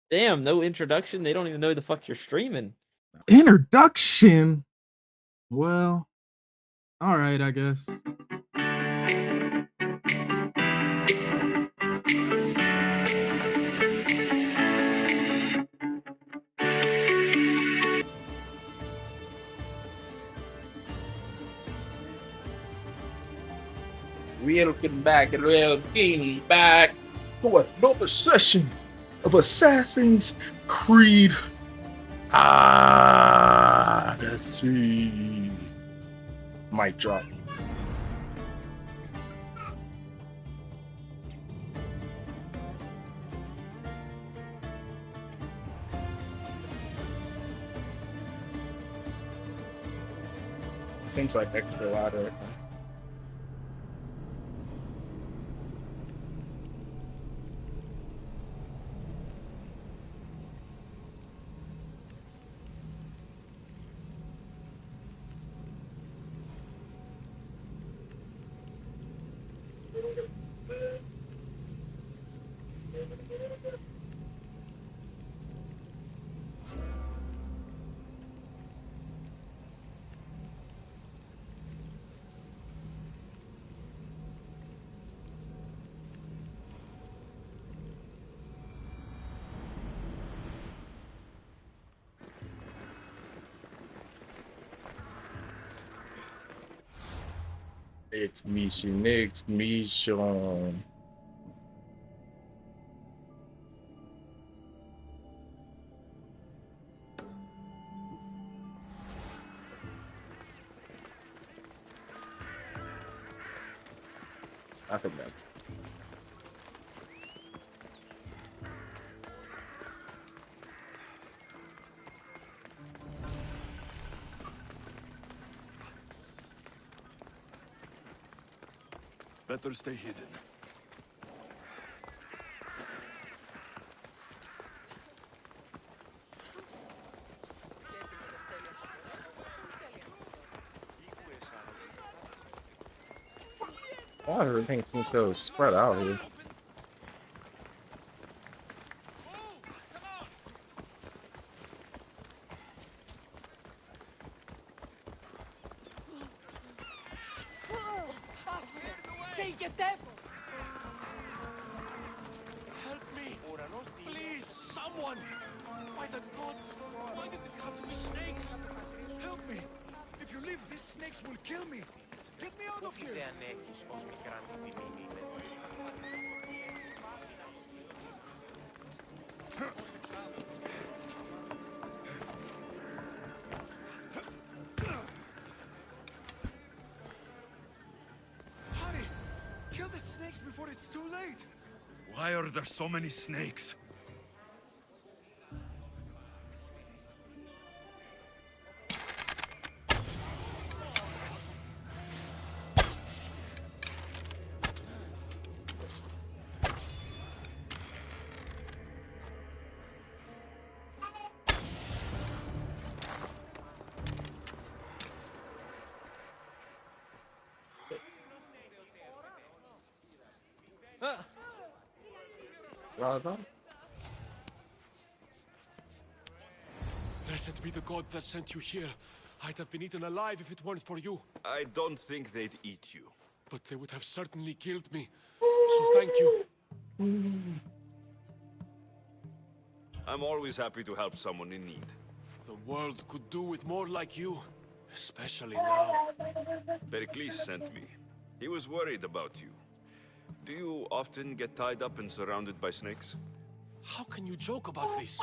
Damn, no introduction. They don't even know the fuck you're streaming. Introduction. Well, all right, I guess. Welcome back, back to another session of Assassin's Creed Odyssey. Mic drop. Seems like extra loud right now. It's mission, next mission. I think that. Better stay hidden. Why everything seems so spread out here? Say get them! Help me! Please, someone! By the gods! Why did it have to be snakes? Help me! If you leave, these snakes will kill me! Get me out of here! Hurry! Kill the snakes before it's too late! Why are there so many snakes? Blessed be the god that sent you here. I'd have been eaten alive if it weren't for you. I don't think they'd eat you. But they would have certainly killed me. So thank you. I'm always happy to help someone in need. The world could do with more like you. Especially now. Perikles sent me. He was worried about you. Do you often get tied up and surrounded by snakes? How can you joke about this?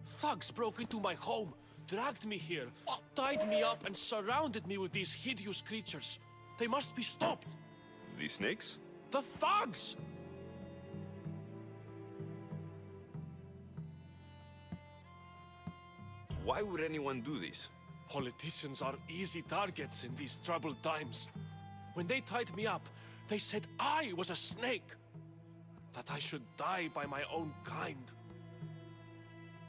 Thugs broke into my home, dragged me here, tied me up and surrounded me with these hideous creatures. They must be stopped. The snakes? The thugs! Why would anyone do this? Politicians are easy targets in these troubled times. When they tied me up, they said I was a snake. That I should die by my own kind.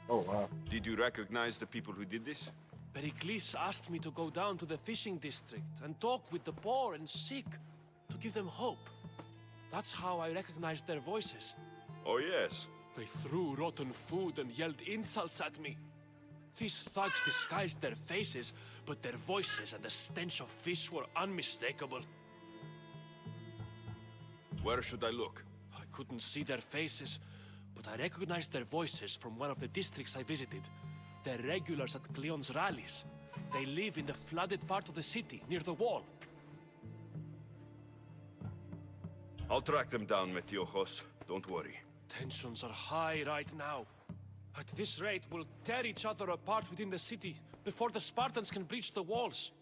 Oh, wow. Did you recognize the people who did this? Perikles asked me to go down to the fishing district and talk with the poor and sick, to give them hope. That's how I recognized their voices. Oh yes, They threw rotten food and yelled insults at me. These thugs disguised their faces, but their voices and the stench of fish were unmistakable. Where should I look? I couldn't see their faces, but I recognized their voices from one of the districts I visited. They're regulars at Cleon's rallies. They live in the flooded part of the city, near the wall. I'll track them down, Metiojos. Don't worry. Tensions are high right now. At this rate, we'll tear each other apart within the city before the Spartans can breach the walls.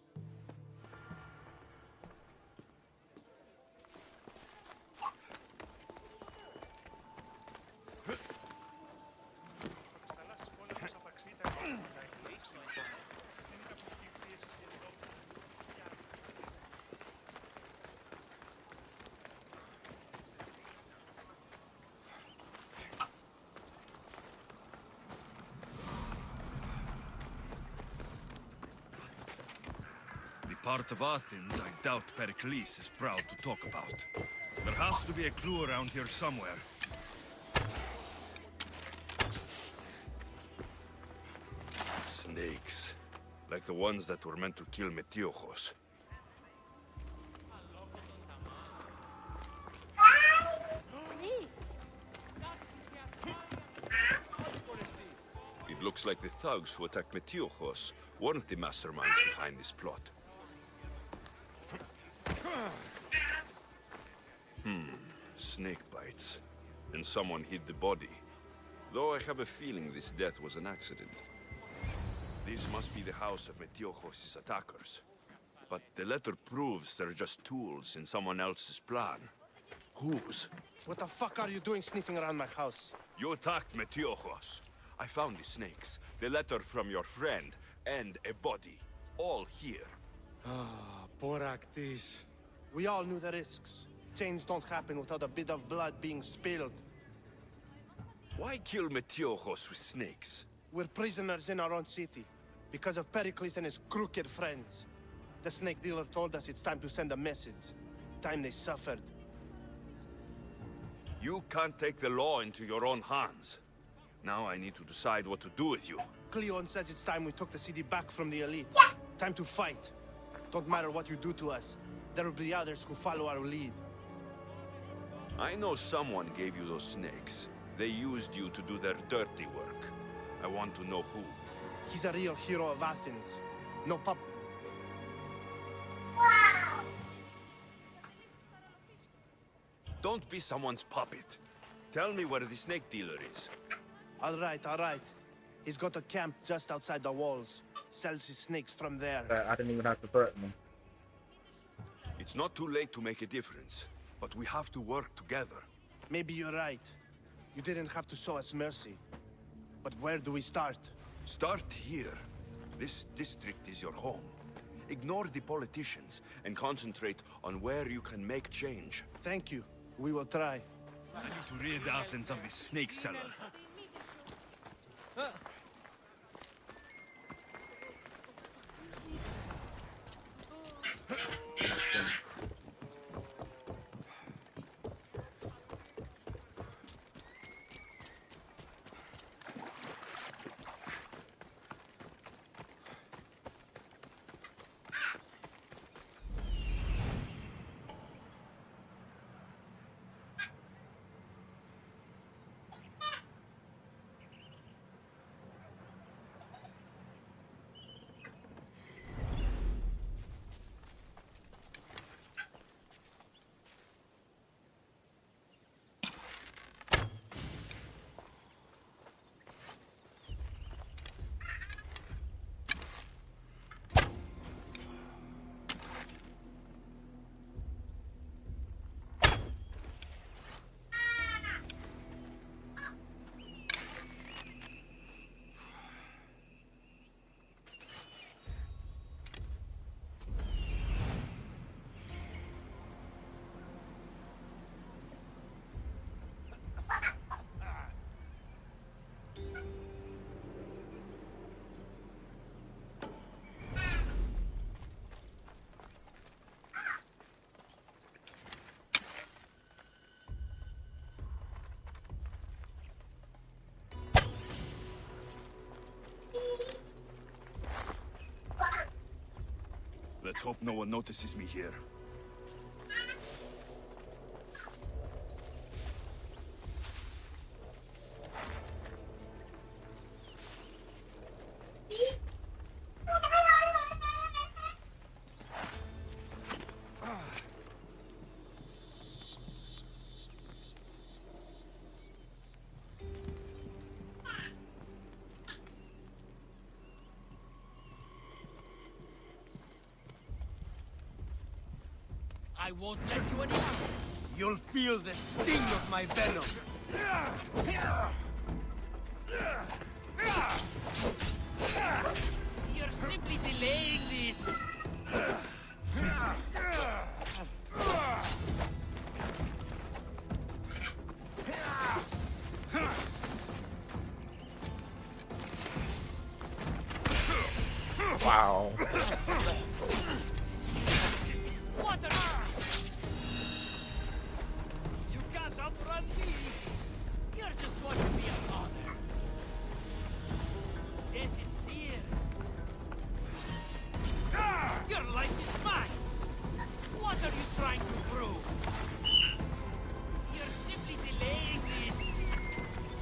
Part of Athens I doubt Perikles is proud to talk about. There has to be a clue around here somewhere. Snakes. Like the ones that were meant to kill Metiojos. It looks like the thugs who attacked Metiojos weren't the masterminds behind this plot. Snake bites. And someone hid the body. Though I have a feeling this death was an accident. This must be the house of Metiojos' attackers. But the letter proves they're just tools in someone else's plan. Whose? What the fuck are you doing sniffing around my house? You attacked Metiojos. I found the snakes, the letter from your friend, and a body. All here. Perikles. We all knew the risks. Change don't happen without a bit of blood being spilled. Why kill Metiojos with snakes? We're prisoners in our own city, because of Perikles and his crooked friends. The snake dealer told us it's time to send a message. Time they suffered. You can't take the law into your own hands. Now I need to decide what to do with you. Cleon says it's time we took the city back from the elite. Time to fight. Don't matter what you do to us. There will be others who follow our lead. I know someone gave you those snakes. They used you to do their dirty work. I want to know who. He's a real hero of Athens. No pup. Don't be someone's puppet. Tell me where the snake dealer is. All right. He's got a camp just outside the walls. Sells his snakes from there. I didn't even have to threaten him. It's not too late to make a difference, but we have to work together. Maybe you're right. You didn't have to show us mercy. But where do we start? Start here. This district is your home. Ignore the politicians and concentrate on where you can make change. Thank you. We will try. I need to rid Athens of this snake seller. Let's hope no one notices me here. I won't let you any. You'll feel the sting of my venom. You're simply delaying this. Wow. Water! You can't outrun me. You're just going to be a bother. Death is near. Your life is mine. What are you trying to prove? You're simply delaying this.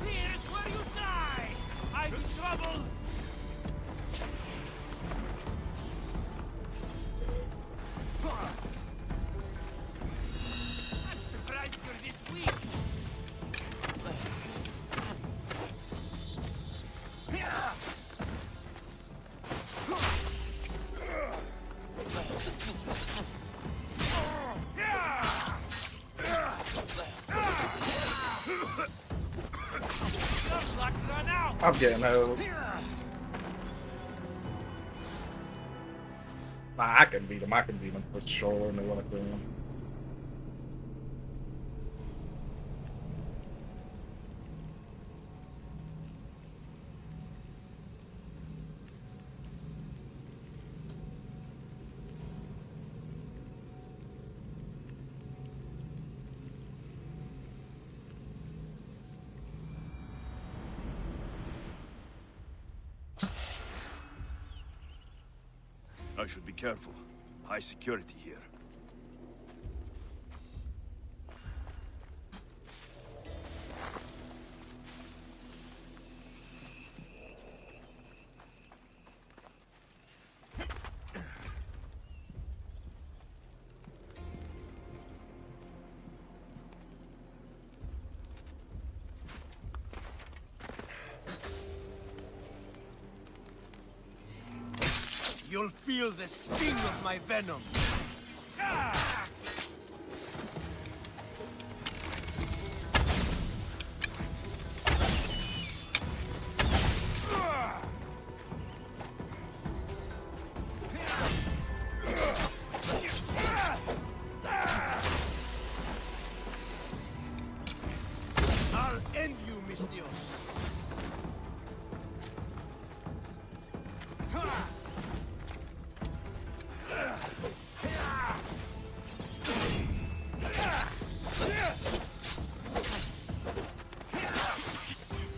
Here's where you die. I'm in trouble. I'm surprised you're this weak. Your luck run out. I'm getting held. Nah, I can beat him. I can beat him for sure. And they want to kill him. I should be careful. High security here. You'll feel the sting of my venom. I'll end you, mis Dios.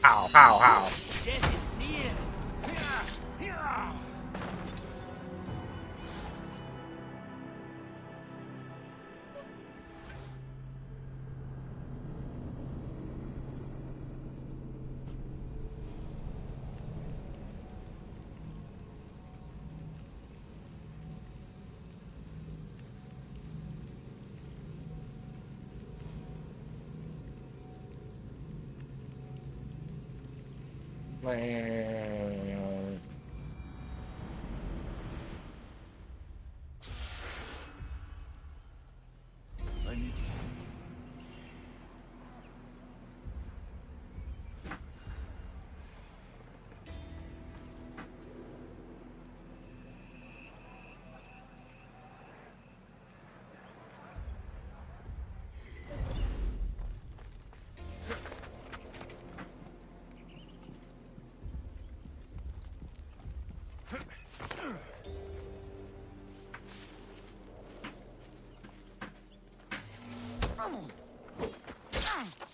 Ow, ow, ow. Death is near. Man. I need to...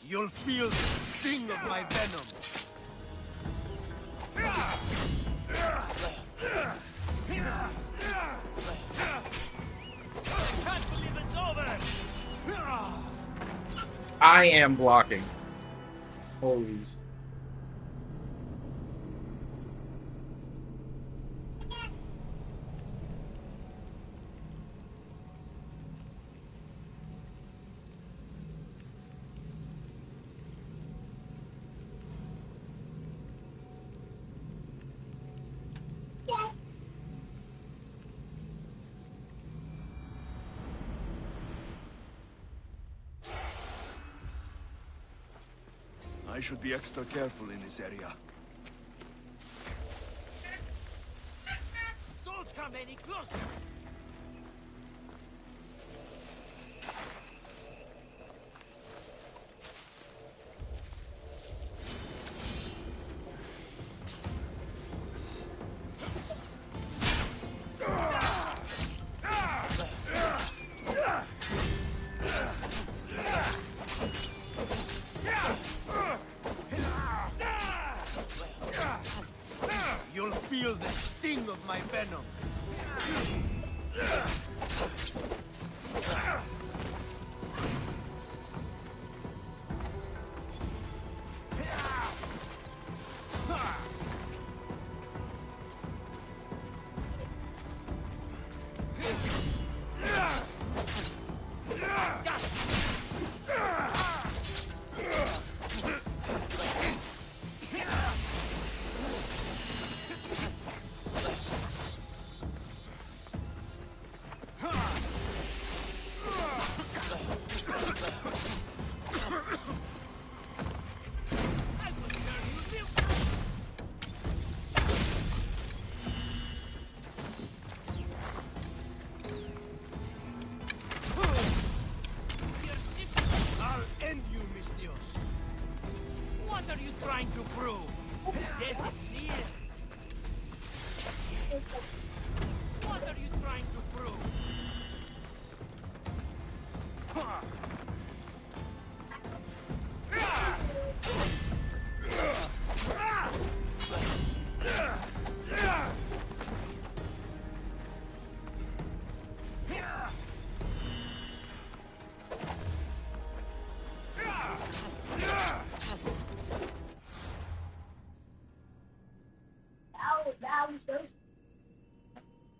You'll feel the sting of my venom. I am blocking. Holy. I should be extra careful in this area. Don't come any closer! You'll feel the sting of my venom. What are you trying to prove? Death is near. What are you trying to prove?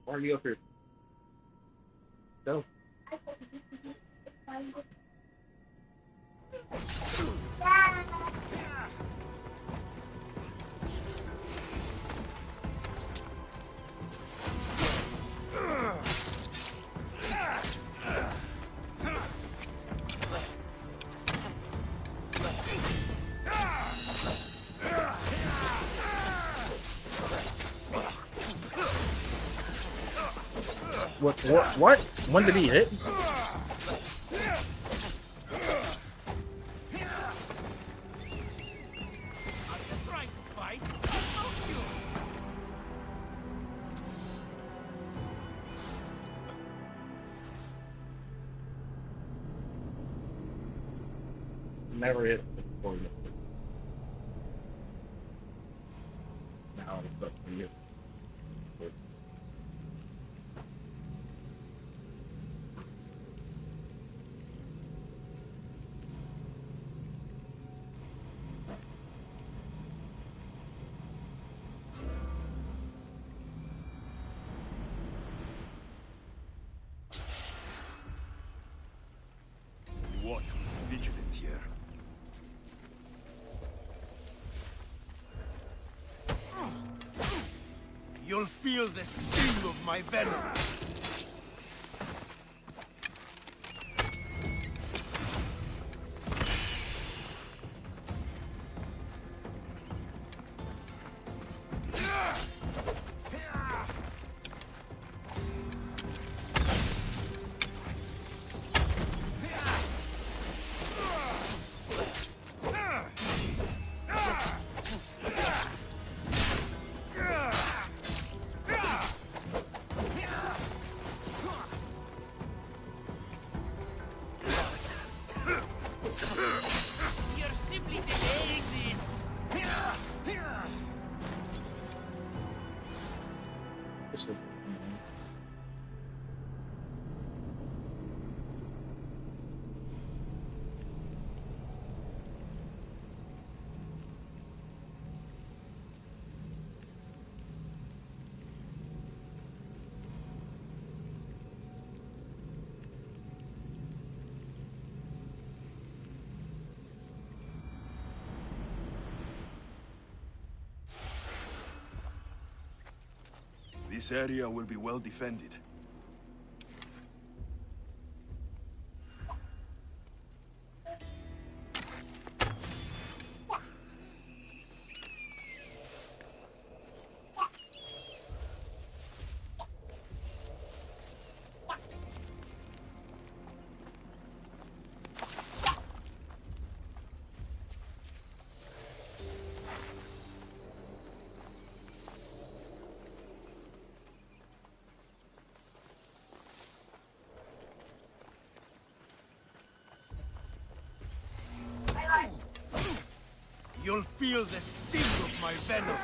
Why are you up here? Go. What? When did he hit? Are you trying to fight? Fuck you! Never hit before. Now it's up to you. Watch, vigilant here. You'll feel the sting of my venom. You're simply delaying this. This is. This area will be well defended. You'll feel the sting of my venom.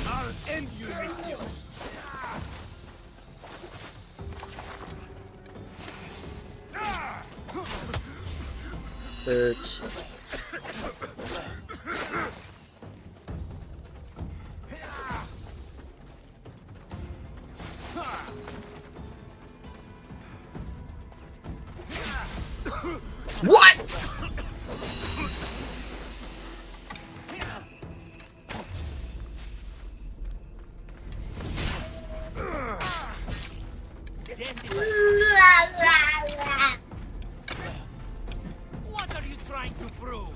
I'll end you, Mistios. Bitch. What? What are you trying to prove?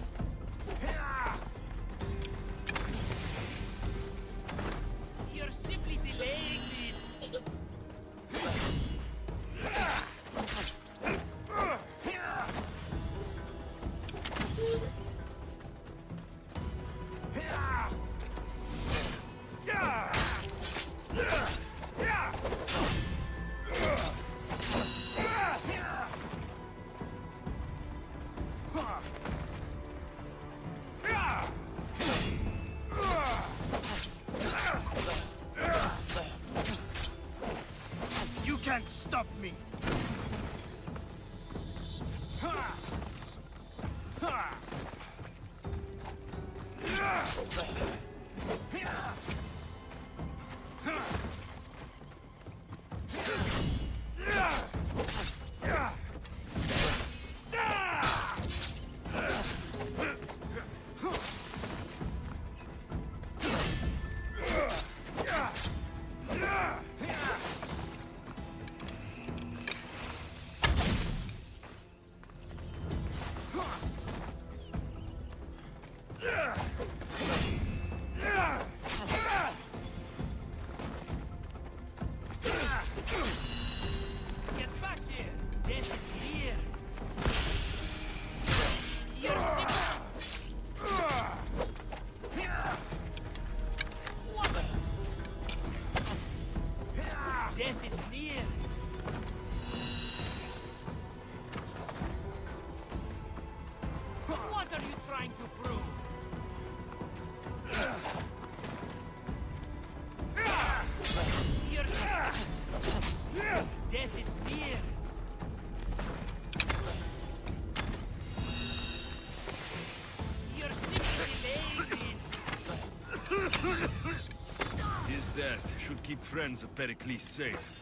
You're simply delaying this. You can't stop me. Get back here. Death is near. You're simply... What? Death is near. What are you trying to prove? You're... Death is near. You're simply delaying this. His death should keep friends of Perikles safe.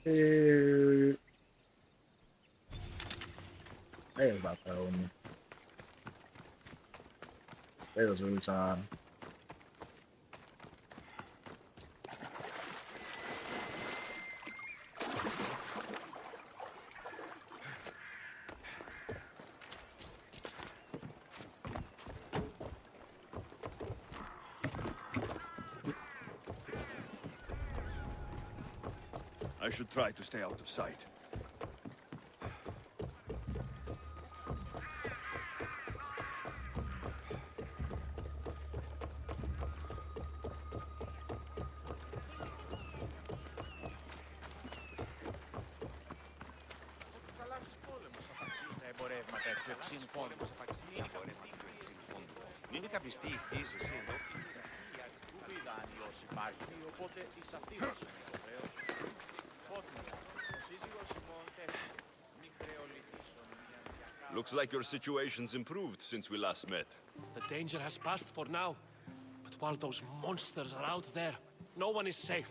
They was about to hold me. They was really trying. I should try to stay out of sight. Είναι καπιστή η φύση, εσύ εδώ. Που δάνειος υπάρχει, οπότε εις αυτήρος είναι βεβαίως. Φώτινα, ο σύζυγος ημών τέφτει. Μη χρεολιτήσουν μια διακά. Looks like your situation's improved since we last met. The danger has passed for now. But while those monsters are out there, no one is safe.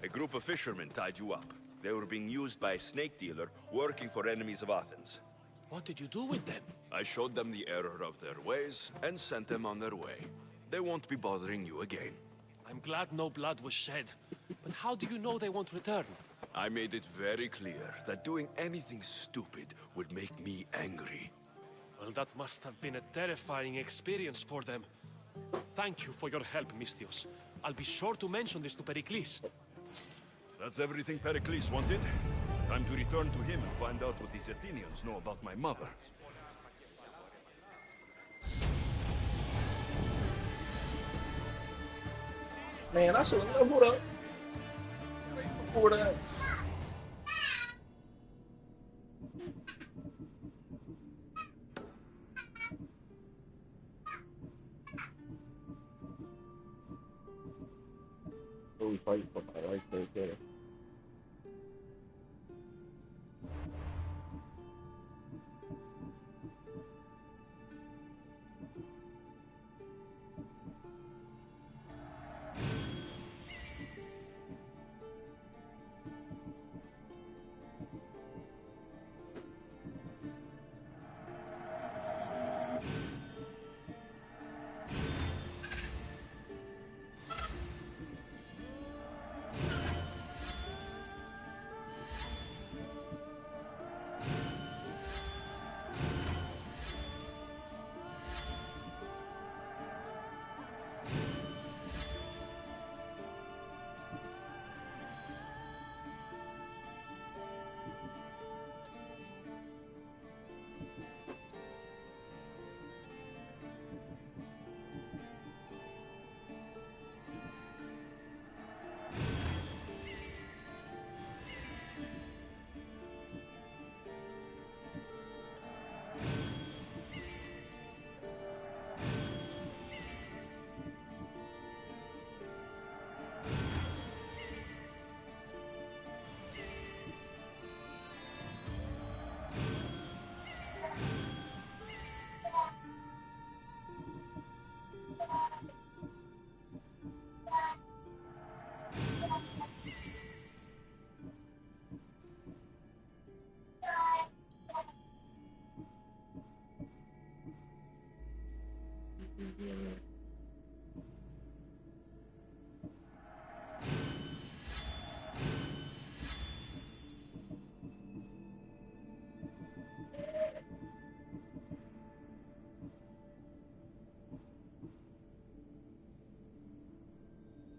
A group of fishermen tied you up. They were being used by a snake dealer working for enemies of Athens. What did you do with them? I showed them the error of their ways and sent them on their way. They won't be bothering you again. I'm glad no blood was shed. But how do you know they won't return? I made it very clear that doing anything stupid would make me angry. Well, that must have been a terrifying experience for them. Thank you for your help, Misthios. I'll be sure to mention this to Perikles. That's everything Perikles wanted. Time to return to him and find out what these Athenians know about my mother. Man, I should have leveled up before that. Really fight for my life right there.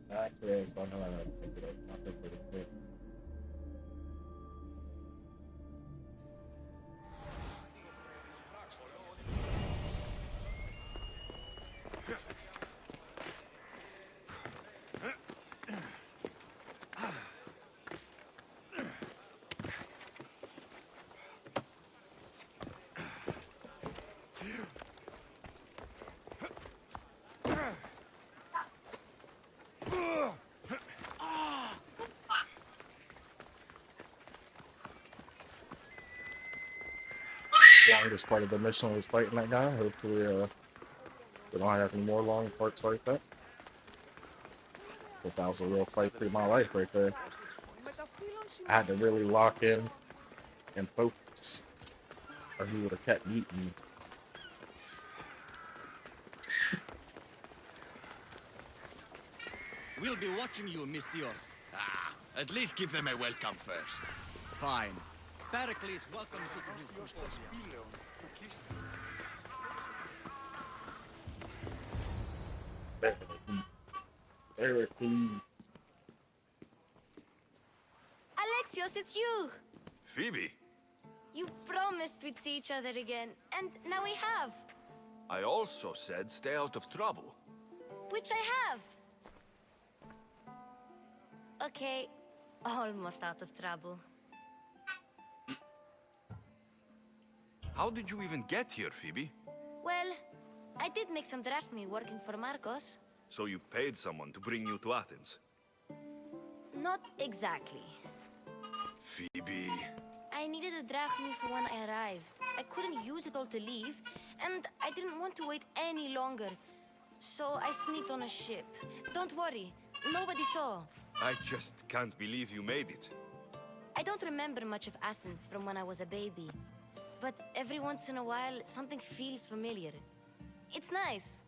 Actually, so I know how to pick it up. I'll pick it up quick. Longest part of the mission was fighting that guy. Hopefully, we don't have any more long parts like that. But that was a real fight through my life right there. I had to really lock in and focus, or he would have kept beating me. We'll be watching you, Misthios. At least give them a welcome first. Fine. Perikles welcomes you to his symposium. Perikles. Alexios, it's you! Phoebe, You promised we'd see each other again, and now we have. I also said stay out of trouble. Which I have. Okay, almost out of trouble. How did you even get here, Phoebe? Well, I did make some drachmae working for Marcos. So you paid someone to bring you to Athens? Not exactly. Phoebe... I needed a a drachmi for when I arrived. I couldn't use it all to leave, and I didn't want to wait any longer. So I sneaked on a ship. Don't worry, nobody saw. I just can't believe you made it. I don't remember much of Athens from when I was a baby. But every once in a while, something feels familiar. It's nice.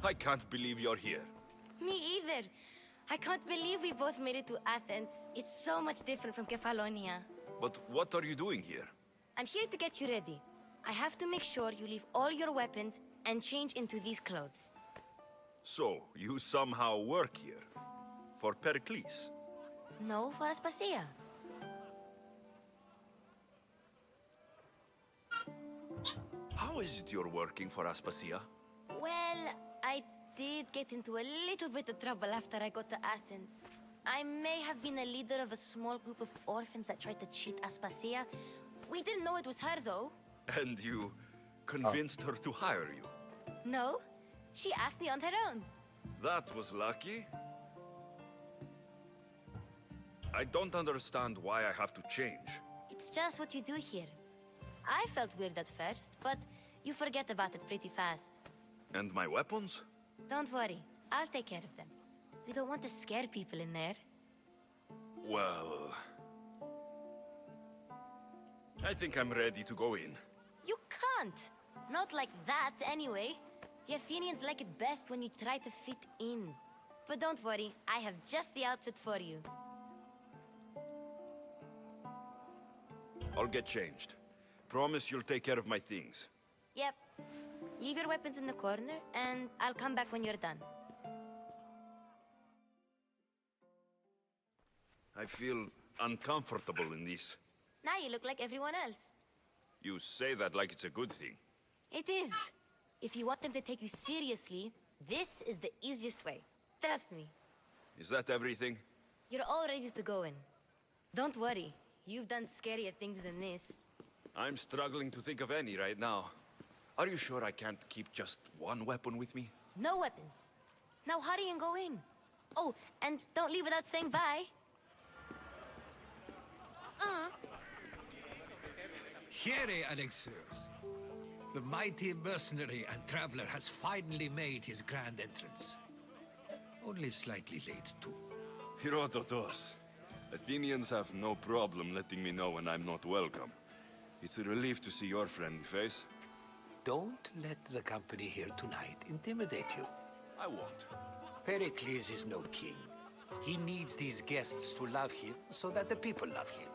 I can't believe you're here. Me either. I can't believe we both made it to Athens. It's so much different from Kefalonia. But what are you doing here? I'm here to get you ready. I have to make sure you leave all your weapons and change into these clothes. So, you somehow work here? For Perikles? No, for Aspasia. How is it you're working for Aspasia? Well, I did get into a little bit of trouble after I got to Athens. I may have been a leader of a small group of orphans that tried to cheat Aspasia. We didn't know it was her, though. And you convinced her to hire you? No, she asked me on her own. That was lucky. I don't understand why I have to change. It's just what you do here. I felt weird at first, but you forget about it pretty fast. And my weapons? Don't worry, I'll take care of them. We don't want to scare people in there. Well... I think I'm ready to go in. You can't! Not like that, anyway. The Athenians like it best when you try to fit in. But don't worry, I have just the outfit for you. I'll get changed. Promise you'll take care of my things. Yep. Leave your weapons in the corner, and I'll come back when you're done. I feel uncomfortable in this. Now you look like everyone else. You say that like it's a good thing. It is. If you want them to take you seriously, this is the easiest way. Trust me. Is that everything? You're all ready to go in. Don't worry. You've done scarier things than this. I'm struggling to think of any right now. Are you sure I can't keep just one weapon with me? No weapons. Now hurry and go in. Oh, and don't leave without saying bye. Here, Alexios. The mighty mercenary and traveler has finally made his grand entrance. Only slightly late, too. Herodotos. Athenians have no problem letting me know when I'm not welcome. It's a relief to see your friendly face. Don't let the company here tonight intimidate you. I won't. Pericles is no king. He needs these guests to love him so that the people love him.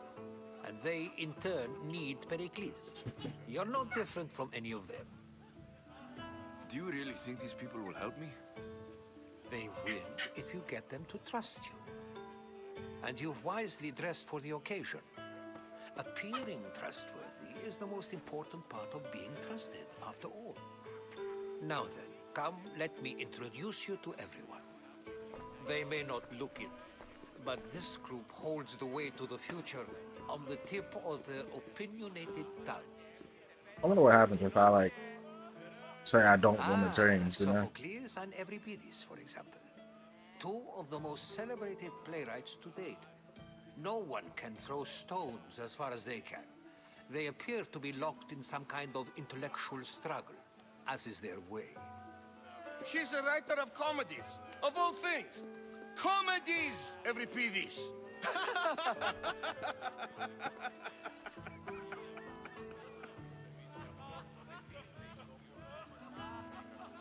And they, in turn, need Pericles. You're not different from any of them. Do you really think these people will help me? They will if you get them to trust you. And you've wisely dressed for the occasion. Appearing trustworthy is the most important part of being trusted, after all. Now then, come, let me introduce you to everyone. They may not look it, but this group holds the way to the future on the tip of their opinionated tongues. I wonder what happens if I, like, say I don't want to change, you know? Sophocles and Euripides, for example. Two of the most celebrated playwrights to date. No one can throw stones as far as they can. They appear to be locked in some kind of intellectual struggle, as is their way. He's a writer of comedies, of all things. Comedies, Euripides.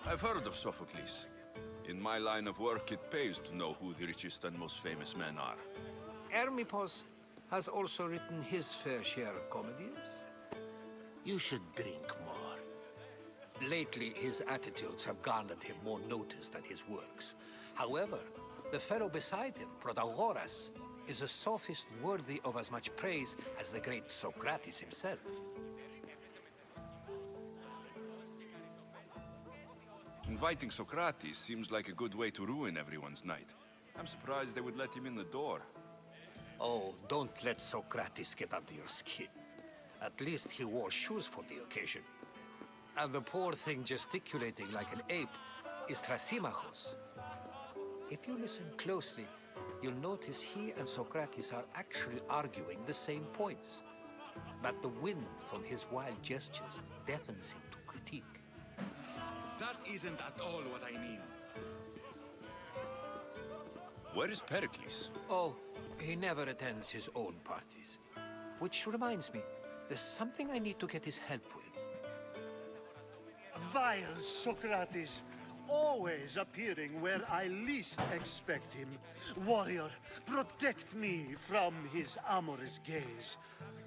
I've heard of Sophocles. In my line of work, it pays to know who the richest and most famous men are. Hermippos has also written his fair share of comedies. You should drink more. Lately, his attitudes have garnered him more notice than his works. However, the fellow beside him, Protagoras, is a sophist worthy of as much praise as the great Socrates himself. Inviting Socrates seems like a good way to ruin everyone's night. I'm surprised they would let him in the door. Oh, don't let Socrates get under your skin. At least he wore shoes for the occasion. And the poor thing gesticulating like an ape is Thrasymachos. If you listen closely, you'll notice he and Socrates are actually arguing the same points. But the wind from his wild gestures deafens him to critique. That isn't at all what I mean. Where is Perikles? Oh, he never attends his own parties. Which reminds me, there's something I need to get his help with. Vile Socrates, always appearing where I least expect him. Warrior, protect me from his amorous gaze.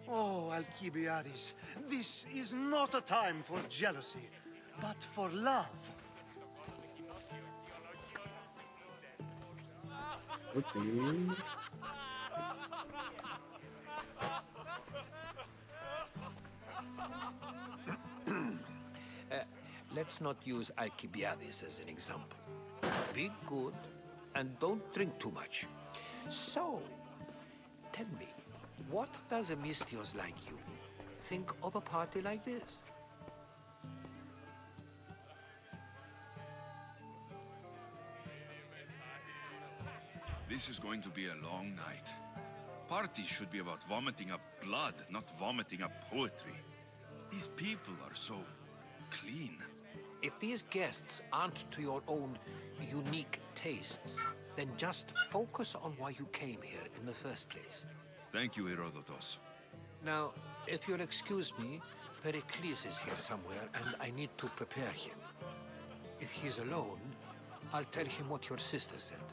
Oh, Alcibiades, this is not a time for jealousy, but for love. Okay. Let's not use Alcibiades as an example. Be good and don't drink too much. So, tell me, what does a Mystios like you think of a party like this? This is going to be a long night. Parties should be about vomiting up blood, not vomiting up poetry. These people are so clean. If these guests aren't to your own unique tastes, then just focus on why you came here in the first place. Thank you, Herodotus. Now, if you'll excuse me, Perikles is here somewhere, and I need to prepare him. If he's alone, I'll tell him what your sister said.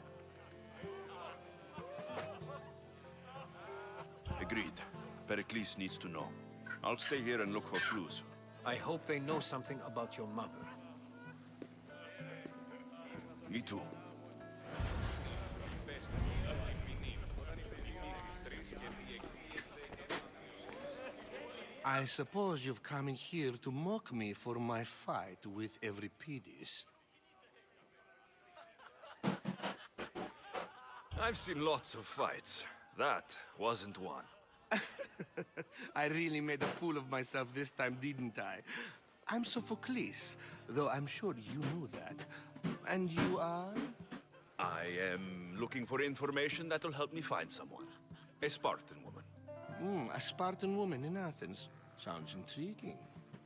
Agreed. Perikles needs to know. I'll stay here and look for clues. I hope they know something about your mother. Me too. I suppose you've come in here to mock me for my fight with Euripides. I've seen lots of fights. That wasn't one. I really made a fool of myself this time, didn't I? I'm Sophocles, though I'm sure you knew that. And you are? I am looking for information that'll help me find someone. A Spartan woman. A Spartan woman in Athens. Sounds intriguing.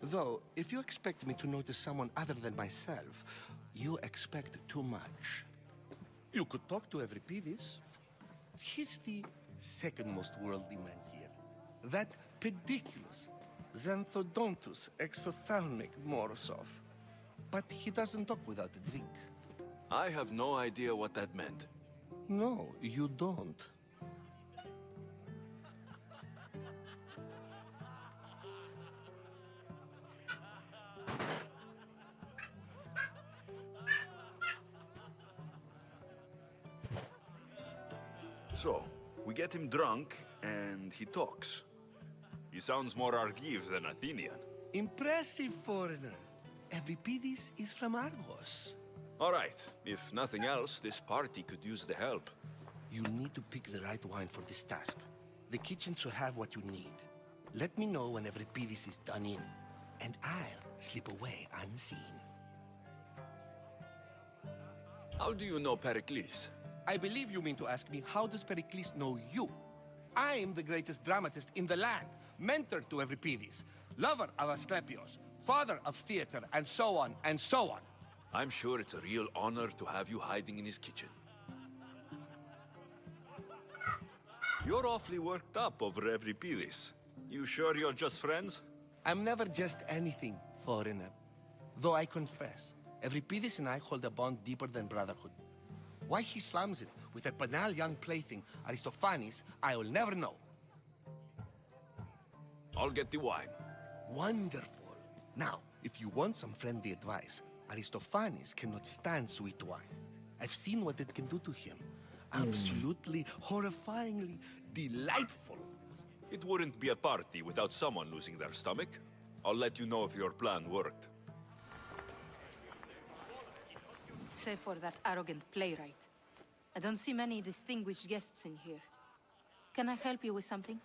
Though, if you expect me to notice someone other than myself, you expect too much. You could talk to Euripides. He's the second most worldly man here. That Perikles, Xanthodontus exophthalmic Morosov. But he doesn't talk without a drink. I have no idea what that meant. No, you don't. So, we get him drunk, and he talks. He sounds more Argive than Athenian. Impressive, foreigner. Euripides is from Argos. All right. If nothing else, this party could use the help. You need to pick the right wine for this task. The kitchen should have what you need. Let me know when Euripides is done in, and I'll slip away unseen. How do you know Perikles? I believe you mean to ask me, how does Perikles know you? I'm the greatest dramatist in the land, mentor to Euripides, lover of Asclepios, father of theater, and so on, and so on. I'm sure it's a real honor to have you hiding in his kitchen. You're awfully worked up over Euripides. You sure you're just friends? I'm never just anything, foreigner. Though I confess, Euripides and I hold a bond deeper than brotherhood. Why he slams it with a banal young plaything, Aristophanes, I will never know. I'll get the wine. Wonderful. Now, if you want some friendly advice, Aristophanes cannot stand sweet wine. I've seen what it can do to him. Absolutely, horrifyingly delightful. It wouldn't be a party without someone losing their stomach. I'll let you know if your plan worked. Save for that arrogant playwright. I don't see many distinguished guests in here. Can I help you with something?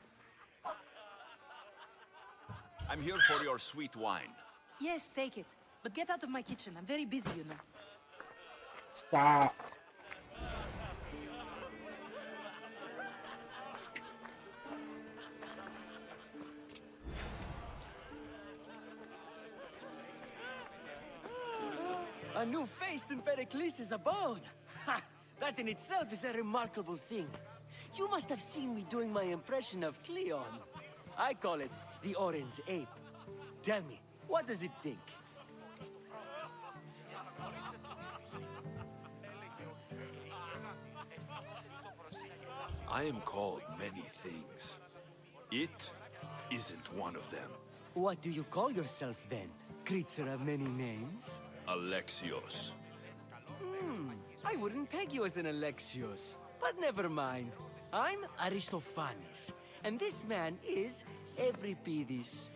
I'm here for your sweet wine. Yes, take it. But get out of my kitchen. I'm very busy, you know. Stop. A new face in Perikles' abode! Ha! That in itself is a remarkable thing. You must have seen me doing my impression of Cleon. I call it the Orange Ape. Tell me, what does it think? I am called many things. It isn't one of them. What do you call yourself then? Creature of many names? Alexios. I wouldn't peg you as an Alexios. But never mind. I'm Aristophanes, and this man is Euripides.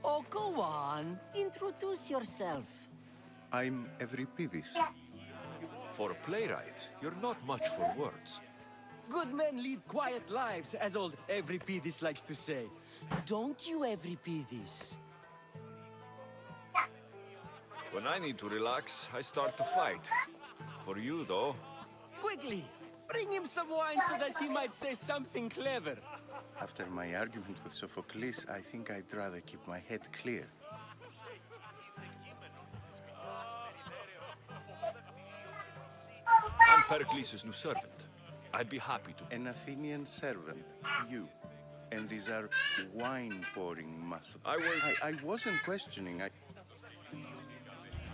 Oh, go on. Introduce yourself. I'm Euripides. For a playwright, you're not much for words. Good men lead quiet lives, as old Euripides likes to say. Don't you, Euripides? When I need to relax, I start to fight. For you, though... Quickly! Bring him some wine so that he might say something clever. After my argument with Sophocles, I think I'd rather keep my head clear. I'm Perikles' new servant. I'd be happy to... An Athenian servant, you. And these are wine-pouring muscles. I wasn't questioning,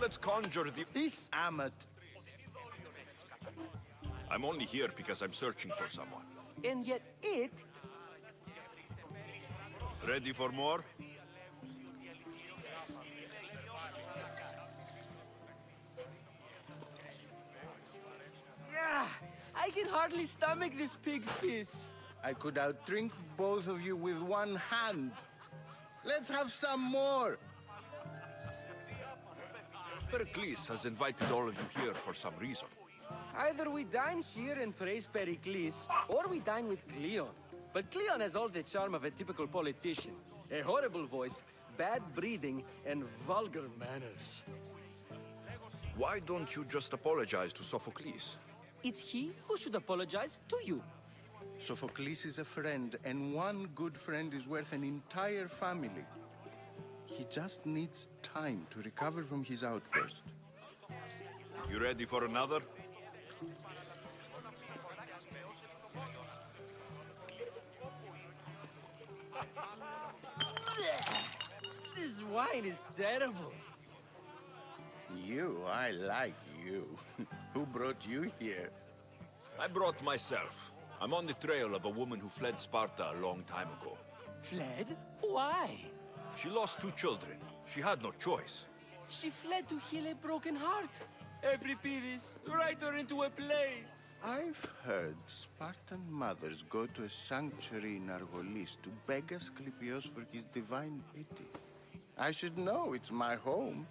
Let's conjure the... This amat. I'm only here because I'm searching for someone. And yet it... Ready for more? I can hardly stomach this pig's piss. I could outdrink both of you with one hand. Let's have some more. Perikles has invited all of you here for some reason. Either we dine here and praise Perikles, or we dine with Cleon. But Cleon has all the charm of a typical politician. A horrible voice, bad breeding, and vulgar manners. Why don't you just apologize to Sophocles? It's he who should apologize to you. Sophocles is a friend, and one good friend is worth an entire family. He just needs time to recover from his outburst. You ready for another? This wine is terrible. I like you. Who brought you here? I brought myself. I'm on the trail of a woman who fled Sparta a long time ago. Fled? Why? She lost 2 children. She had no choice. She fled to heal a broken heart. Euripides, write her into a play. I've heard Spartan mothers go to a sanctuary in Argolis to beg Asclepios for his divine pity. I should know, it's my home.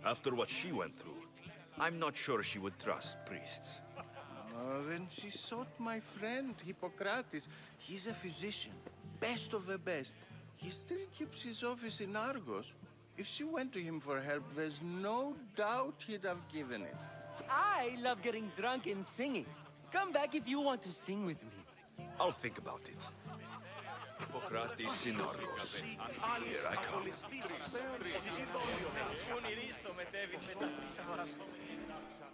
After what she went through, I'm not sure she would trust priests. Oh, then she sought my friend, Hippocrates. He's a physician, best of the best. He still keeps his office in Argos. If she went to him for help, there's no doubt he'd have given it. I love getting drunk and singing. Come back if you want to sing with me. I'll think about it. Hippocrates in Argos. Here I come.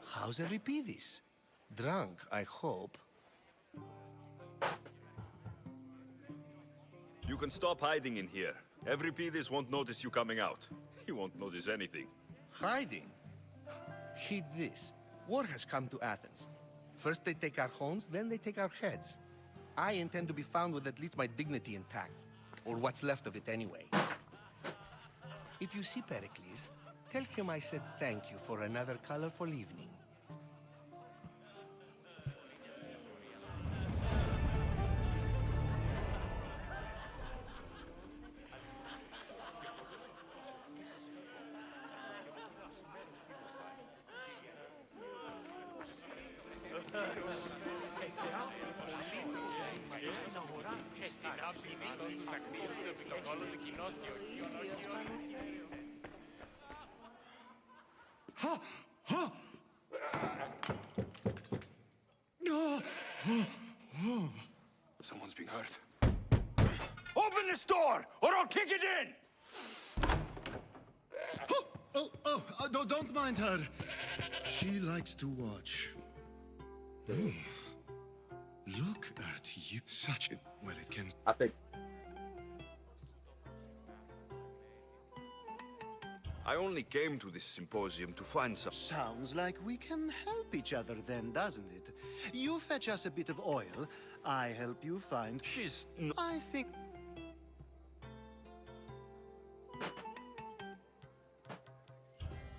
How's Euripides? Drunk, I hope. You can stop hiding in here. Euripides won't notice you coming out. He won't notice anything. Hiding? Heed this. War has come to Athens. First they take our homes, then they take our heads. I intend to be found with at least my dignity intact. Or what's left of it anyway. If you see Perikles, tell him I said thank you for another colorful evening. Someone's being hurt. Open this door, or I'll kick it in! No, don't mind her. She likes to watch. Look at you. Such a... Well, it can... I think... I only came to this symposium to find some... Sounds like we can help each other then, doesn't it? You fetch us a bit of oil, I help you find... She's... I think...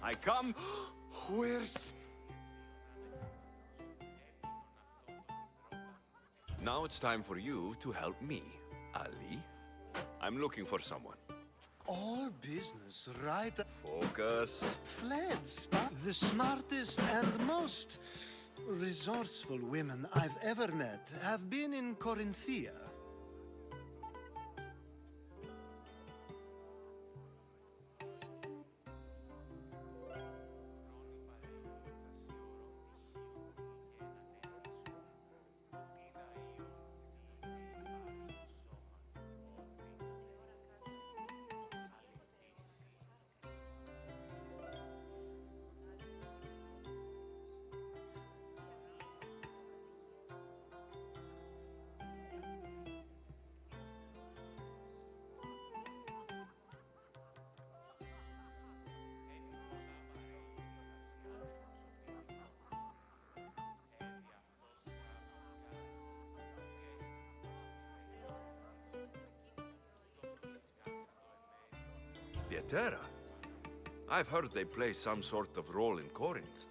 I come... Where's... Now it's time for you to help me, Ali. I'm looking for someone. All business, right? Focus. Fled, the smartest and most resourceful women I've ever met have been in Corinthia. Pietera? I've heard they play some sort of role in Corinth,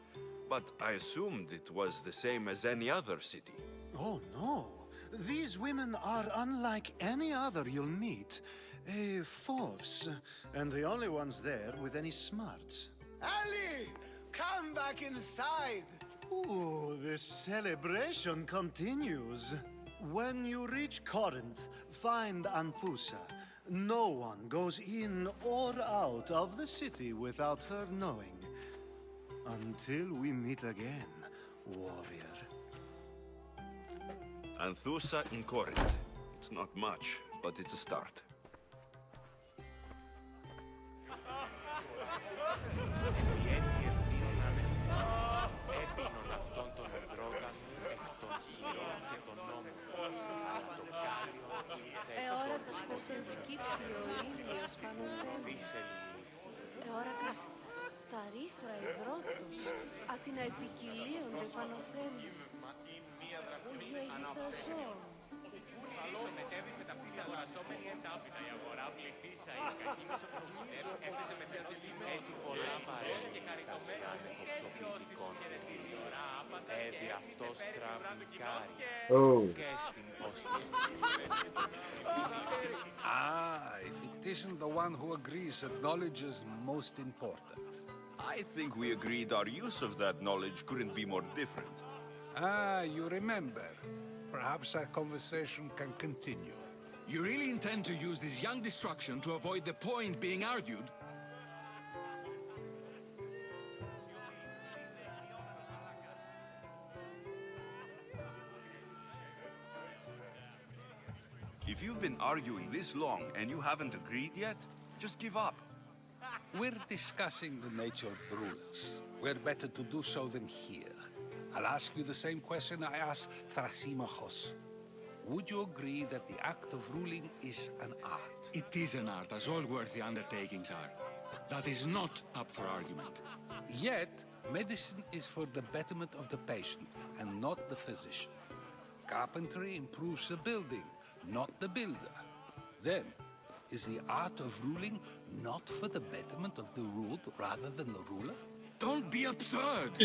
but I assumed it was the same as any other city. Oh, no. These women are unlike any other you'll meet. A force, and the only ones there with any smarts. Ali! Come back inside! Ooh, the celebration continues. When you reach Corinth, find Anthusa. No one goes in or out of the city without her knowing. Until we meet again, warrior. Anthusa in Corinth. It's not much, but it's a start. Εώρακας πως ενσκύπτει ο ήλιος πάνω δέντρο. Εώρακας τα ρήθρα υδρότος, άτινα επικυλίονται πάνω θέμη. Γέγηθα ζώων. Στο μετέβη με τα πτήση αγορασόμενη εντάπιτα. Η αγορά πληθύσα, η κακή μεσοπροχητές έπαιζε με τέτοιο λίμνο. Έτσι πολλά παρέα και καριτωμένα εξοπλιστικών και στη ώρα άπαντα και αυτός τραυλικάρι και στην όστηση. If it isn't the one who agrees that knowledge is most important. I think we agreed our use of that knowledge couldn't be more different. You remember. Perhaps our conversation can continue. You really intend to use this young destruction to avoid the point being argued? If you've been arguing this long and you haven't agreed yet, just give up. We're discussing the nature of rulers. We're better to do so than here. I'll ask you the same question I asked Thrasimachos. Would you agree that the act of ruling is an art? It is an art, as all worthy undertakings are. That is not up for argument. Yet, medicine is for the betterment of the patient and not the physician. Carpentry improves the building, not the builder. Then, is the art of ruling not for the betterment of the ruled rather than the ruler? Don't be absurd!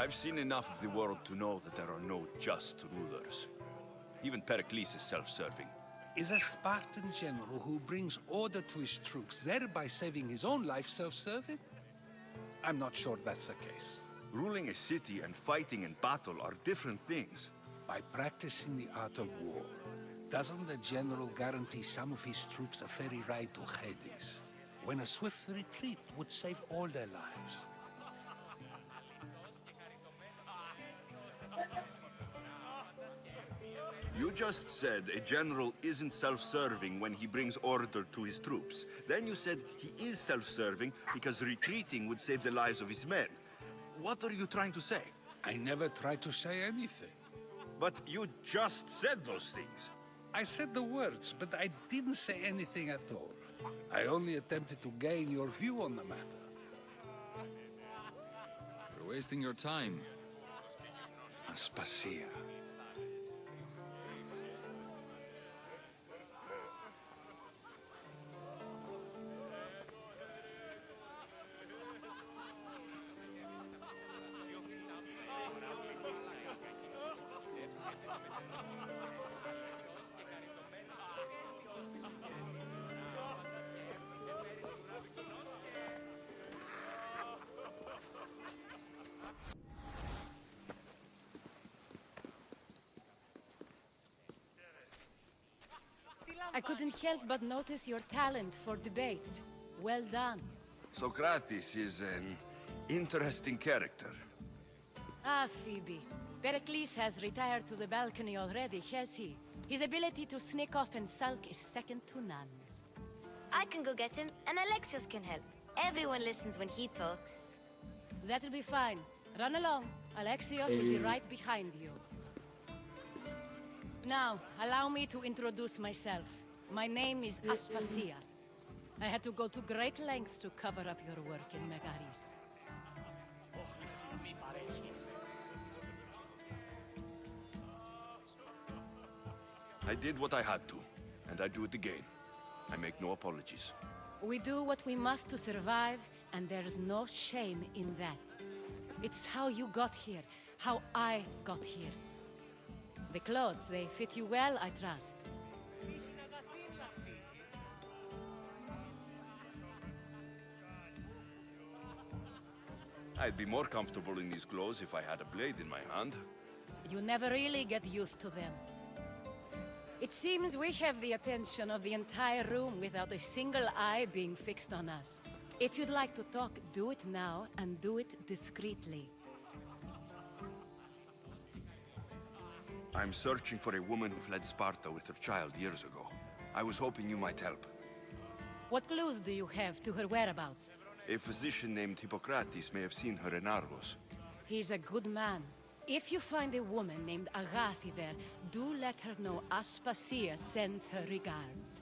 I've seen enough of the world to know that there are no just rulers. Even Perikles is self-serving. Is a Spartan general who brings order to his troops, thereby saving his own life, self-serving? I'm not sure that's the case. Ruling a city and fighting in battle are different things. by practicing the art of war. Doesn't the general guarantee some of his troops a ferry ride to Hades, when a swift retreat would save all their lives? You just said a general isn't self-serving when he brings order to his troops. Then you said he is self-serving because retreating would save the lives of his men. What are you trying to say? I never tried to say anything. But you just said those things. I said the words, but I didn't say anything at all. I only attempted to gain your view on the matter. You're wasting your time. Aspasia. I couldn't help but notice your talent for debate. Well done. Socrates is an interesting character. Ah, Phoebe. Perikles has retired to the balcony already, has he? His ability to sneak off and sulk is second to none. I can go get him, and Alexios can help. Everyone listens when he talks. That'll be fine. Run along. Alexios will be right behind you. Now, allow me to introduce myself. My name is Aspasia. I had to go to great lengths to cover up your work in Megaris. I did what I had to, and I do it again. I make no apologies. We do what we must to survive, and there's no shame in that. It's how you got here, how I got here. The clothes, they fit you well, I trust. I'd be more comfortable in these clothes if I had a blade in my hand. You never really get used to them. It seems we have the attention of the entire room without a single eye being fixed on us. If you'd like to talk, do it now, and do it discreetly. I'm searching for a woman who fled Sparta with her child years ago. I was hoping you might help. What clues do you have to her whereabouts? A physician named Hippocrates may have seen her in Argos. He's a good man. If you find a woman named Agathi there, do let her know Aspasia sends her regards.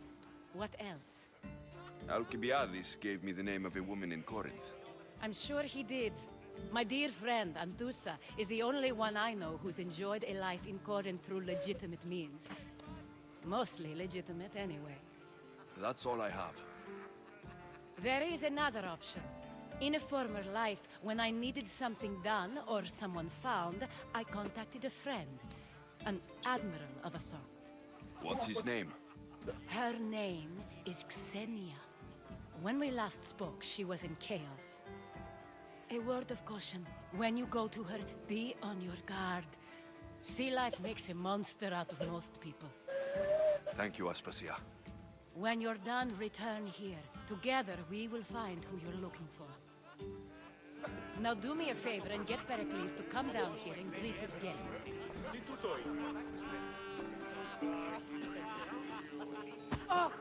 What else? Alcibiades gave me the name of a woman in Corinth. I'm sure he did. My dear friend, Anthusa, is the only one I know who's enjoyed a life in Corinth through legitimate means. Mostly legitimate, anyway. That's all I have. There is another option. In a former life, when I needed something done or someone found, I contacted a friend. An admiral of a sort. What's his name? Her name is Xenia. When we last spoke, she was in chaos. A word of caution. When you go to her, be on your guard. Sea life makes a monster out of most people. Thank you, Aspasia. When you're done, return here. Together, we will find who you're looking for. Now do me a favor and get Perikles to come down here and greet his guests. Oh!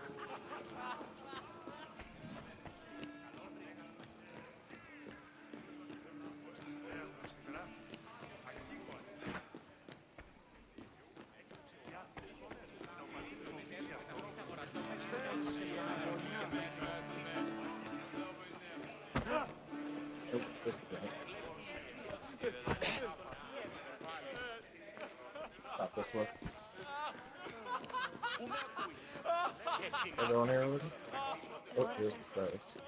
Not this way. Are they on here already? Oh, here's the stairs.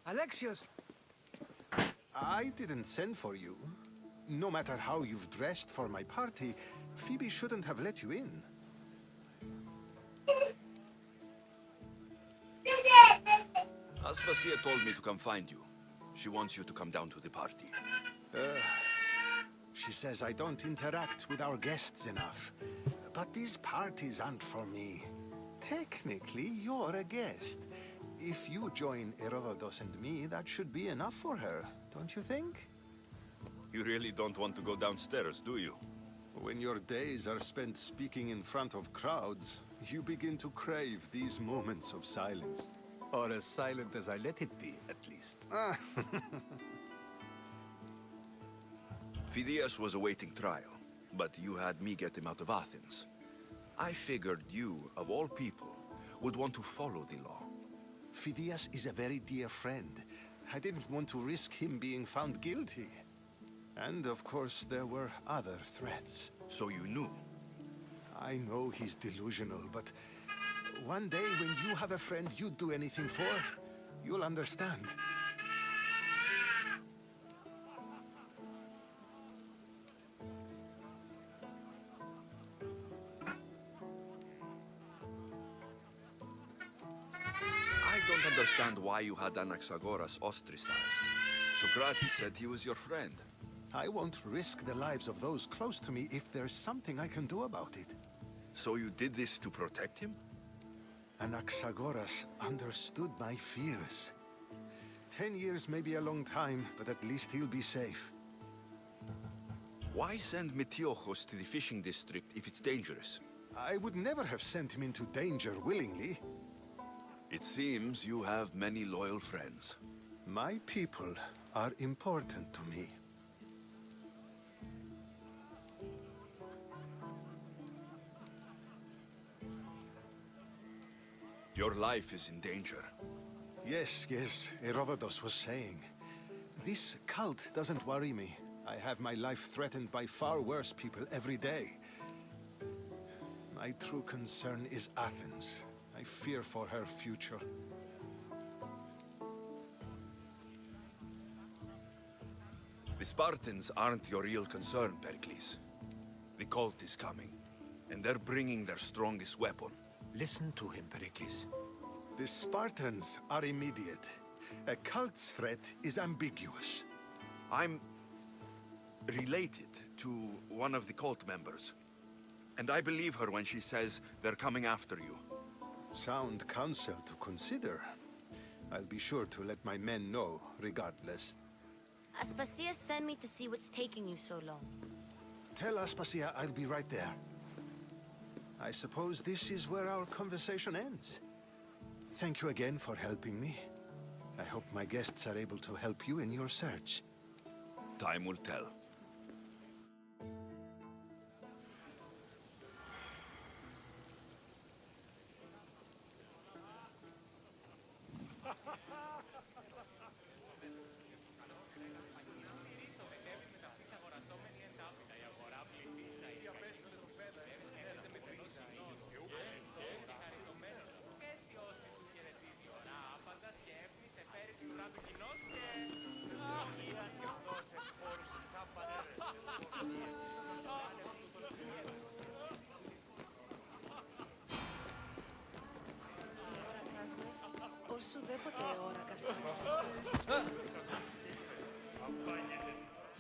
Alexios! I didn't send for you. No matter how you've dressed for my party, Phoebe shouldn't have let you in. Aspasia told me to come find you. She wants you to come down to the party. She says I don't interact with our guests enough. But these parties aren't for me. Technically, you're a guest. If you join Herodotus and me, that should be enough for her, don't you think? You really don't want to go downstairs, do you? When your days are spent speaking in front of crowds, you begin to crave these moments of silence. Or as silent as I let it be, at least. Phidias was awaiting trial, but you had me get him out of Athens. I figured you, of all people, would want to follow the law. Phidias is a very dear friend. I didn't want to risk him being found guilty. And of course, there were other threats. So you knew? I know he's delusional, but one day when you have a friend you'd do anything for, you'll understand. I don't understand why you had Anaxagoras ostracized. Socrates said he was your friend. I won't risk the lives of those close to me if there's something I can do about it. So you did this to protect him? Anaxagoras understood my fears. 10 years may be a long time, but at least he'll be safe. Why send Metiochos to the fishing district if it's dangerous? I would never have sent him into danger willingly. It seems you have many loyal friends. My people are important to me. Your life is in danger. Yes, Herodotus was saying. This cult doesn't worry me. I have my life threatened by far worse people every day. My true concern is Athens. I fear for her future. The Spartans aren't your real concern, Perikles. The cult is coming, and they're bringing their strongest weapon. Listen to him, Perikles. The Spartans are immediate. A cult's threat is ambiguous. I'm related to one of the cult members. And I believe her when she says they're coming after you. Sound counsel to consider. I'll be sure to let my men know, regardless. Aspasia sent me to see what's taking you so long. Tell Aspasia I'll be right there. I suppose this is where our conversation ends. Thank you again for helping me. I hope my guests are able to help you in your search. Time will tell.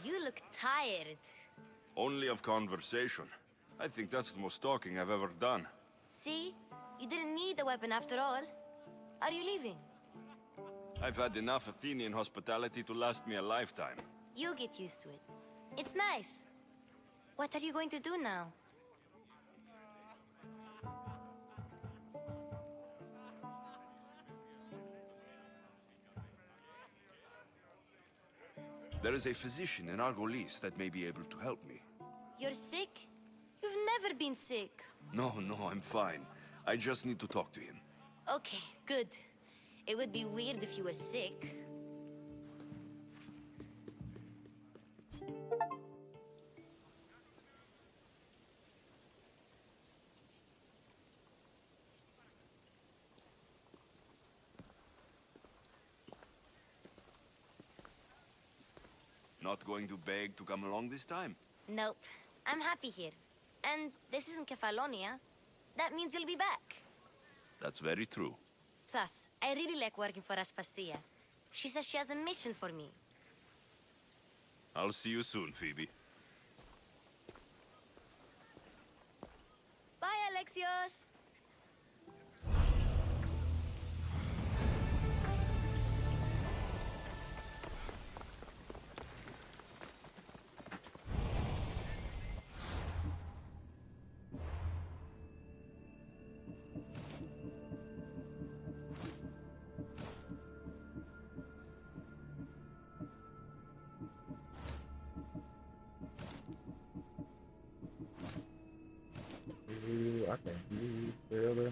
You look tired. Only of conversation. I think that's the most talking I've ever done. See? You didn't need the weapon after all. Are you leaving? I've had enough Athenian hospitality to last me a lifetime. You get used to it. It's nice. What are you going to do now? There is a physician in Argolis that may be able to help me. You're sick? You've never been sick. No, I'm fine. I just need to talk to him. Okay, good. It would be weird if you were sick. Not going to beg to come along this time? Nope. I'm happy here. And this isn't Kefalonia. That means you'll be back. That's very true. Plus, I really like working for Aspasia. She says she has a mission for me. I'll see you soon, Phoebe. Bye, Alexios! Ooh, I can really feel it.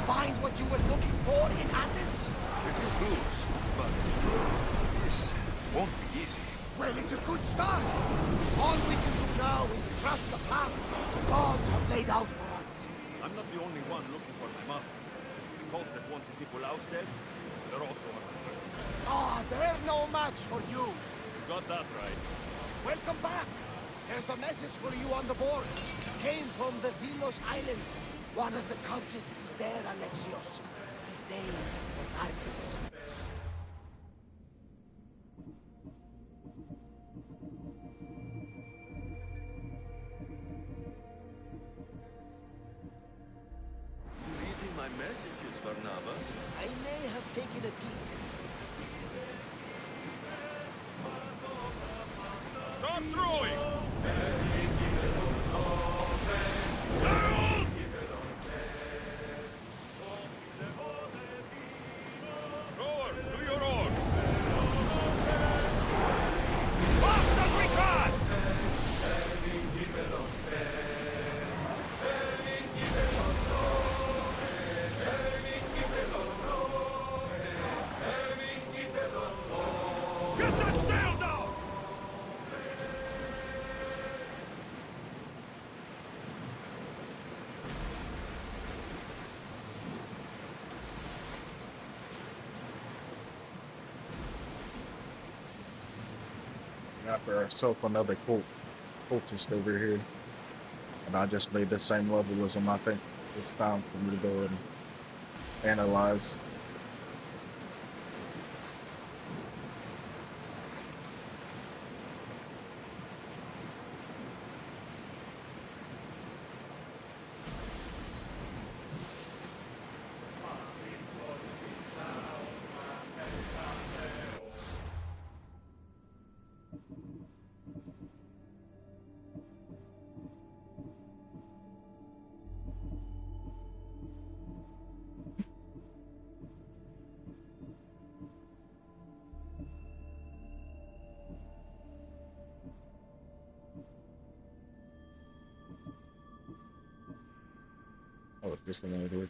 Find what you were looking for in Athens? A few clues, but this won't be easy. Well, it's a good start. All we can do now is trust the path the gods have laid out for us. I'm not the only one looking for my mother. The cult that wanted people ousted, they're also on the trail. Ah, they're no match for you. You got that right. Welcome back. There's a message for you on the board. Came from the Delos Islands. One of the cultists is there, Alexios. His name is Perikles. Reading my messages, Barnabas? I may have taken a peek. Stop throwing! Rowers, do your oars! Fast as we can! Get that sail down! After ourselves another cultist over here. And I just made the same level as him. I think it's time for me to go and analyze. Oh, it's this thing over here.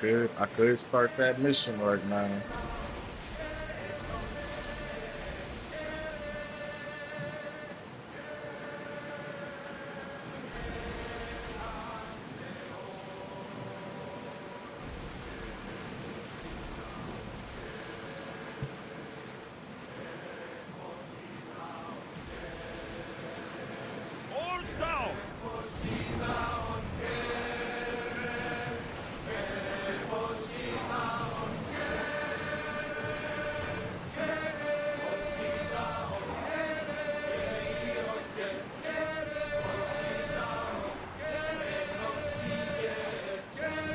I could start that mission right now. Oars down!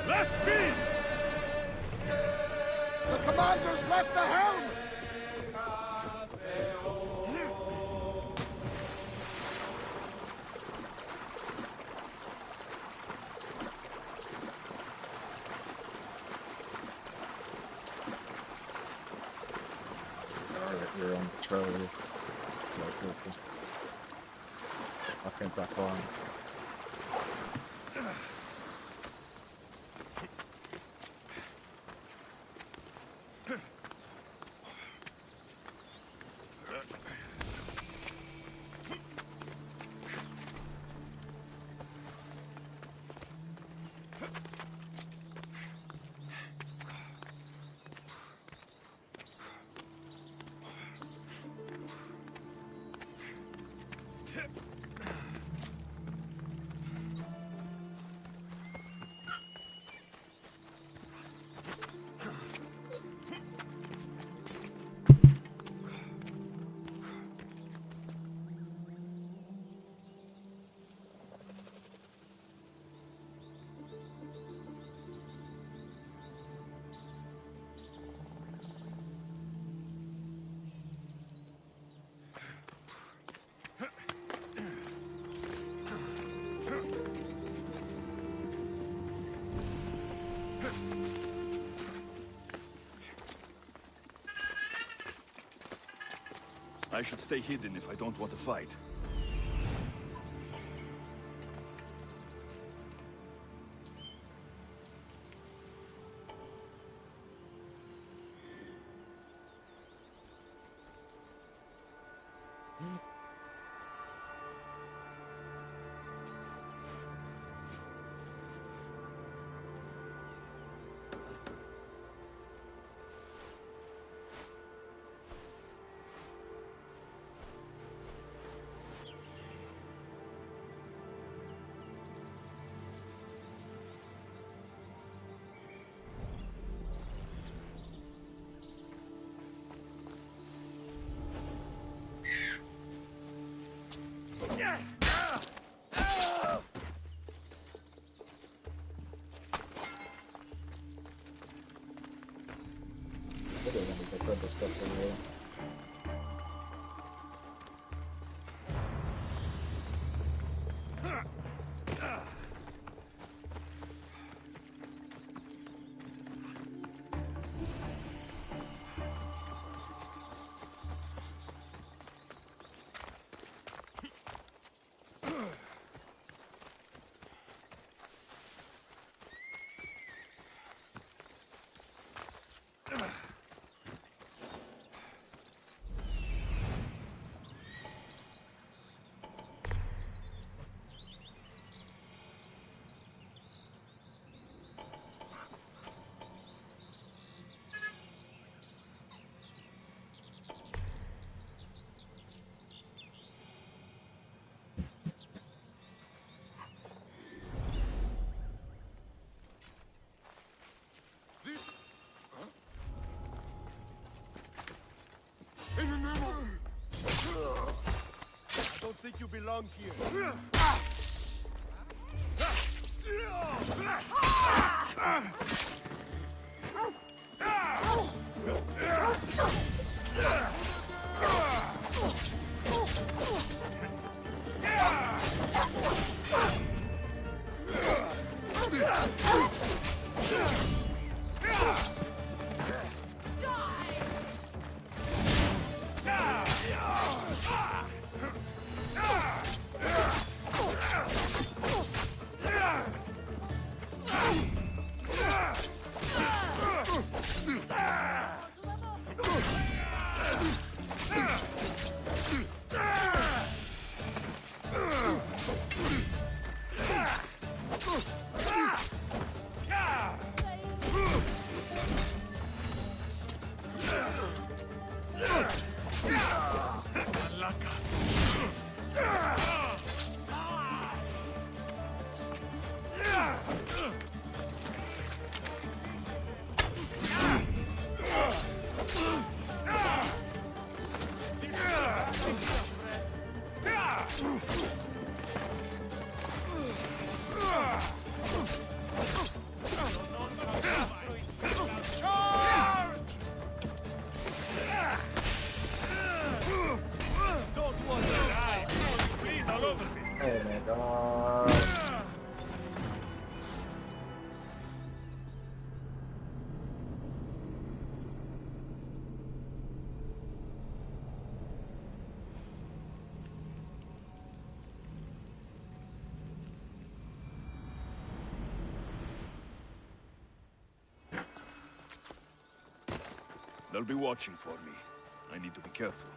Less speed! The commander's left the helm! Alright, we're on the trailers. I can't talk on. I should stay hidden if I don't want to fight. I don't want to put other stuff in there. I don't think you belong here. Oh my god. They'll be watching for me. I need to be careful.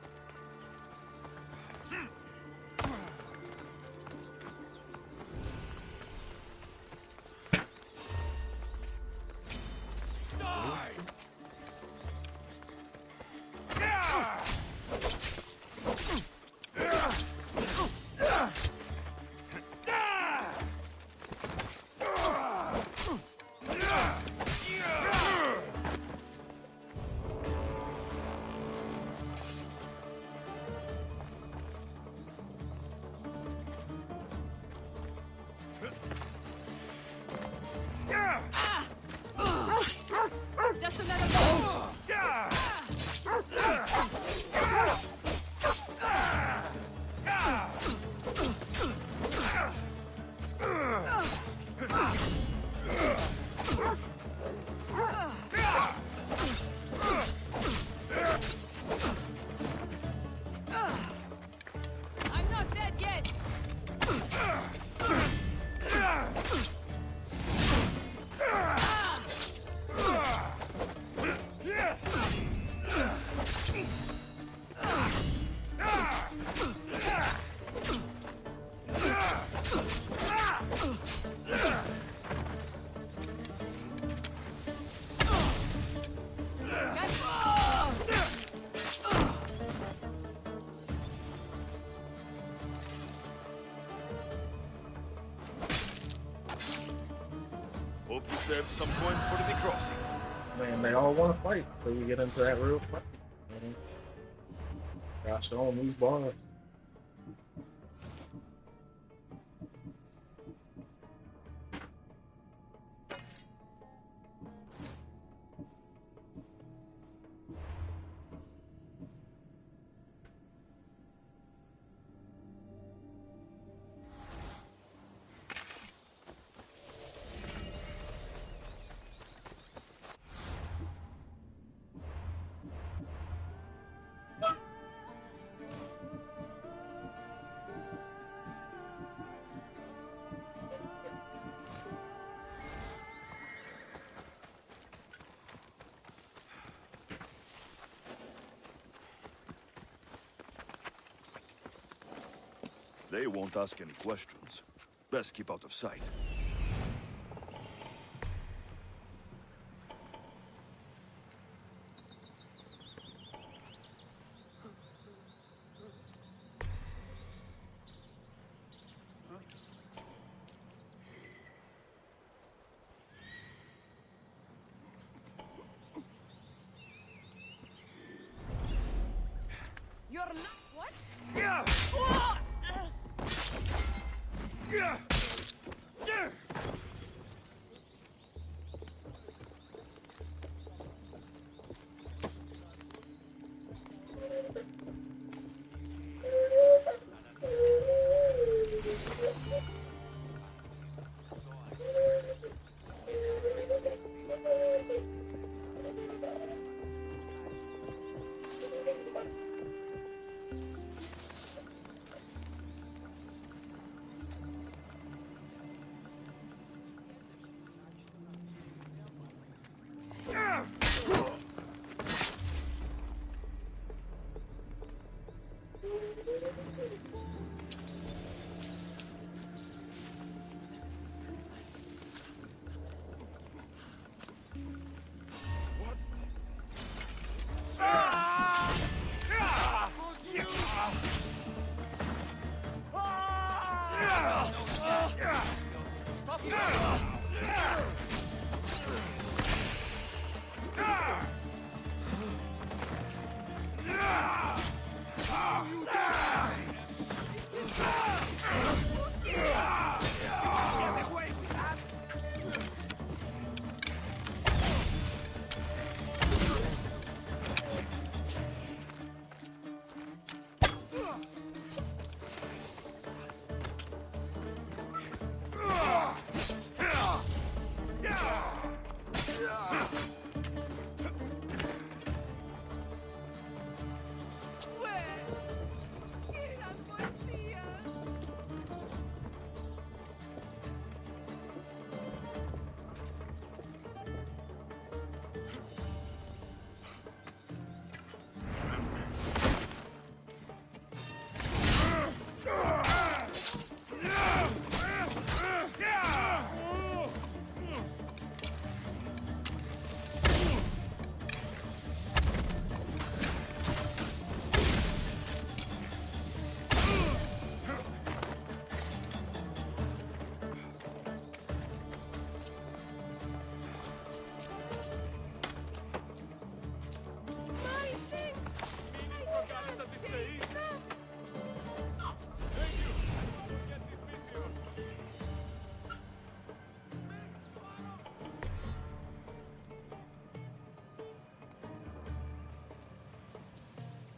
Just another ball. I'm not dead yet. Hope you saved some points for the crossing. Man, they all want to fight until you get into that real fight. Gotta show them these bars. They won't ask any questions. Best keep out of sight. You're not what? Yeah. Yeah. Yeah.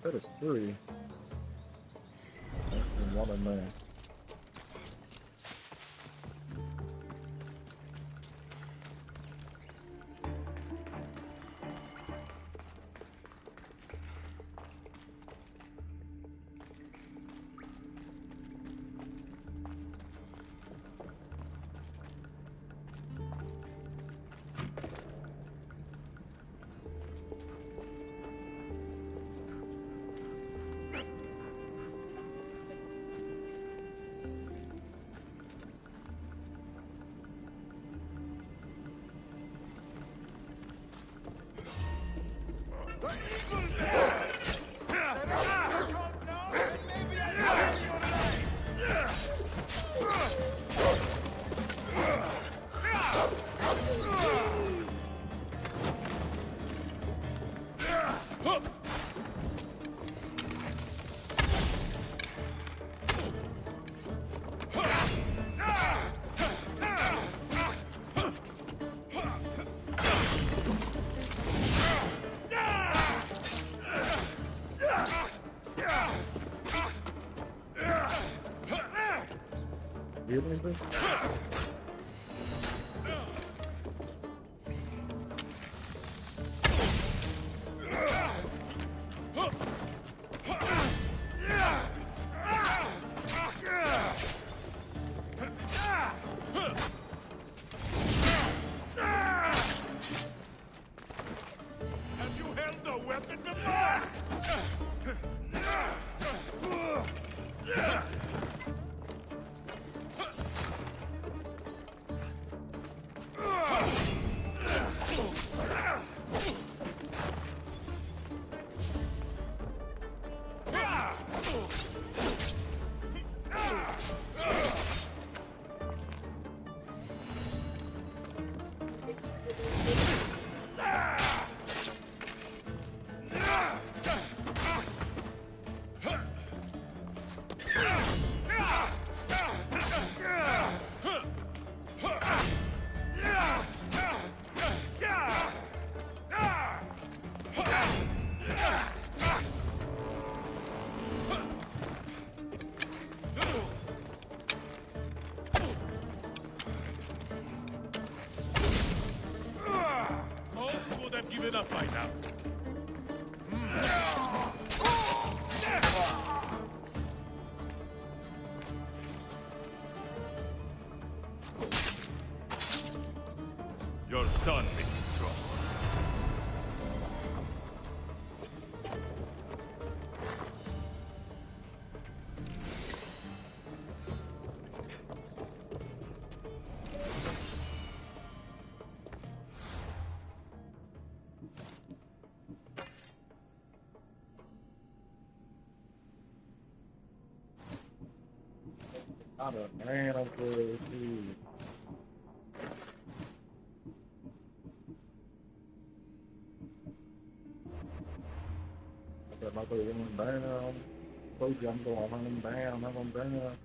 That is 3. That's in one of them. Really? Have you held a weapon before? Not a man of the sea. I said, my brother went down. Told you I'm going to hunt him down. I'm going down.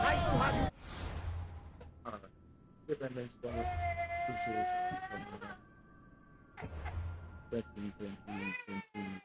Nice to have you. Alright. Get that next one. Appreciate you. Thank you.